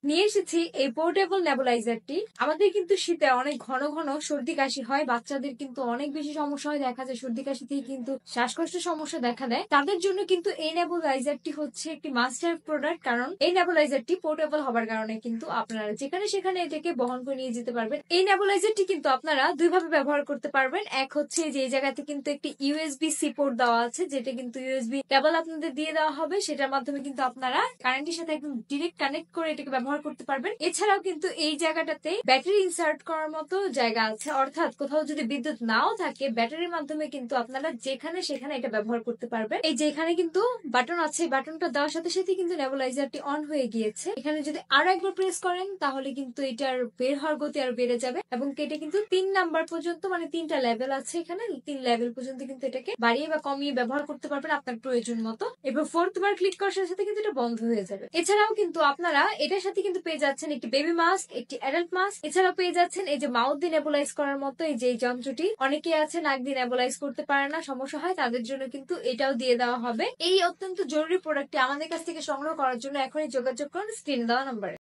নিয়ে এসেছি এই পোর্টেবল নেবুলাইজারটি। আমাদের কিন্তু শীতে অনেক ঘন ঘন সর্দি কাশি হয়, বাচ্চাদের কিন্তু অনেক বেশি সমস্যা হয়, দেখা যায় সর্দি কাশি থেকে কিন্তু শ্বাসকষ্টের সমস্যা দেখা দেয়। তাদের জন্য কিন্তু এই নেবুলাইজারটি হচ্ছে একটি মাস্ট হ্যাভ প্রোডাক্ট, কারণ এই নেবুলাইজারটি পোর্টেবল হবার কারণে কিন্তু আপনারা যেখানে সেখানে এটাকে বহন করে নিয়ে যেতে পারবেন। এই নেবুলাইজারটি কিন্তু আপনারা দুইভাবে ব্যবহার করতে পারবেন। এক হচ্ছে যে এই জায়গাতে কিন্তু একটি ইউএসবি সি পোর্ট দেওয়া আছে, যেটা কিন্তু ইউএসবি কেবল আপনাদের দিয়ে দেওয়া হবে, সেটার মাধ্যমে কিন্তু আপনারা কারেন্টের সাথে একদম ডিরেক্ট কানেক্ট করে এটাকে ব্যবহার করতে পারবেন। এছাড়াও কিন্তু এই জায়গাটাতে ব্যাটারি ইনসার্ট করার মতো জায়গা আছে, অর্থাৎ কোথাও যদি বিদ্যুৎ নাও থাকে ব্যাটারির মাধ্যমে কিন্তু আপনারা যেখানে সেখানে এটা ব্যবহার করতে পারবেন। এই যে এখানে কিন্তু বাটন আছে, বাটনটা দেওয়ার সাথে সাথে কিন্তু নেবুলাইজারটি অন হয়ে গিয়েছে। এখানে যদি আরো একবার প্রেস করেন তাহলে কিন্তু এটার বের হওয়ার গতি আরো বেড়ে যাবে, এবং এটা কিন্তু 3 নাম্বার পর্যন্ত, মানে 3টা লেভেল আছে এখানে, 3 লেভেল পর্যন্ত কিন্তু এটাকে বাড়িয়ে বা কমিয়ে ব্যবহার করতে পারবেন আপনার প্রয়োজন মতো। এবার 4th বার ক্লিক করার সাথে সাথে কিন্তু এটা বন্ধ হয়ে যাবে। এছাড়াও কিন্তু আপনারা এটার সাথে কিন্তু পেয়ে যাচ্ছেন একটি বেবি মাস্ক, একটি অ্যাডাল্ট মাস্ক। এছাড়াও পেয়ে যাচ্ছেন এই যে মাউথ দিয়ে নেবুলাইজ করার মতো এই যে যন্ত্রটি। অনেকে আছে নাক দিয়ে নেবুলাইজ করতে পারে না, সমস্যা হয়, তাদের জন্য কিন্তু এটাও দিয়ে দেওয়া হবে। এই অত্যন্ত জরুরি প্রোডাক্টটি আমাদের কাছ থেকে সংগ্রহ করার জন্য এখনই যোগাযোগ করুন স্ক্রিনে দেওয়া নম্বরে।